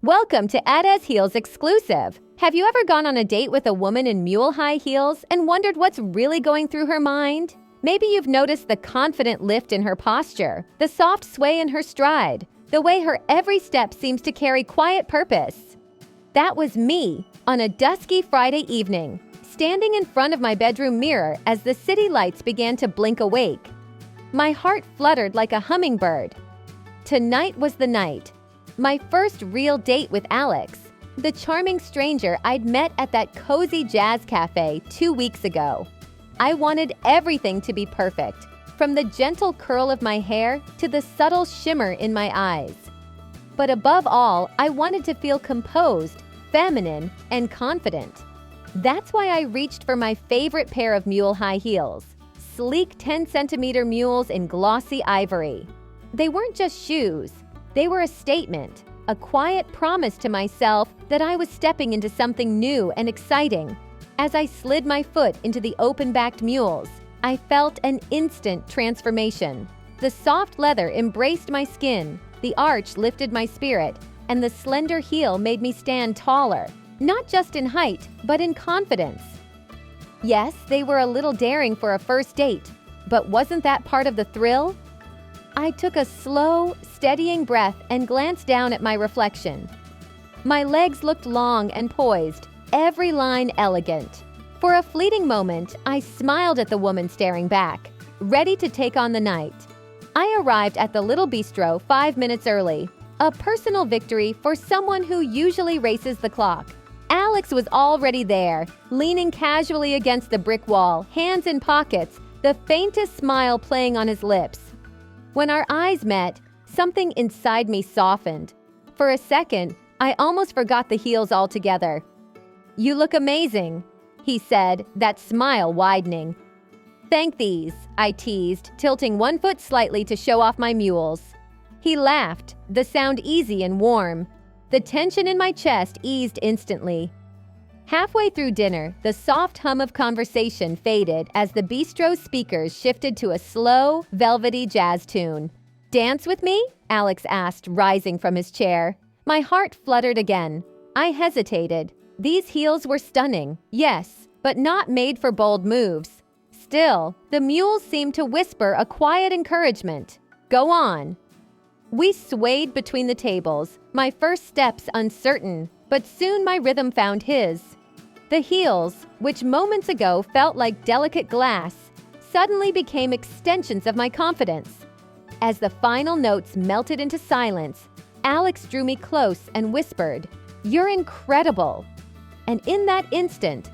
Welcome to Ada's Heels exclusive. Have you ever gone on a date with a woman in mule high heels and wondered what's really going through her mind? Maybe you've noticed the confident lift in her posture, the soft sway in her stride, the way her every step seems to carry quiet purpose. That was me on a dusky Friday evening, standing in front of my bedroom mirror as the city lights began to blink awake. My heart fluttered like a hummingbird. Tonight was the night. My first real date with Alex, the charming stranger I'd met at that cozy jazz cafe 2 weeks ago. I wanted everything to be perfect, from the gentle curl of my hair to the subtle shimmer in my eyes. But above all, I wanted to feel composed, feminine, and confident. That's why I reached for my favorite pair of mule high heels, sleek 10-centimeter mules in glossy ivory. They weren't just shoes. They were a statement, a quiet promise to myself that I was stepping into something new and exciting. As I slid my foot into the open-backed mules, I felt an instant transformation. The soft leather embraced my skin, the arch lifted my spirit, and the slender heel made me stand taller, not just in height, but in confidence. Yes, they were a little daring for a first date, but wasn't that part of the thrill? I took a slow, steadying breath and glanced down at my reflection. My legs looked long and poised, every line elegant. For a fleeting moment, I smiled at the woman staring back, ready to take on the night. I arrived at the little bistro 5 minutes early, a personal victory for someone who usually races the clock. Alex was already there, leaning casually against the brick wall, hands in pockets, the faintest smile playing on his lips. When our eyes met, something inside me softened. For a second, I almost forgot the heels altogether. "You look amazing," he said, that smile widening. "Thank these," I teased, tilting one foot slightly to show off my mules. He laughed, the sound easy and warm. The tension in my chest eased instantly. Halfway through dinner, the soft hum of conversation faded as the bistro's speakers shifted to a slow, velvety jazz tune. "Dance with me?" Alex asked, rising from his chair. My heart fluttered again. I hesitated. These heels were stunning, yes, but not made for bold moves. Still, the mules seemed to whisper a quiet encouragement. "Go on." We swayed between the tables, my first steps uncertain, but soon my rhythm found his. The heels, which moments ago felt like delicate glass, suddenly became extensions of my confidence. As the final notes melted into silence, Alex drew me close and whispered, "You're incredible." And in that instant,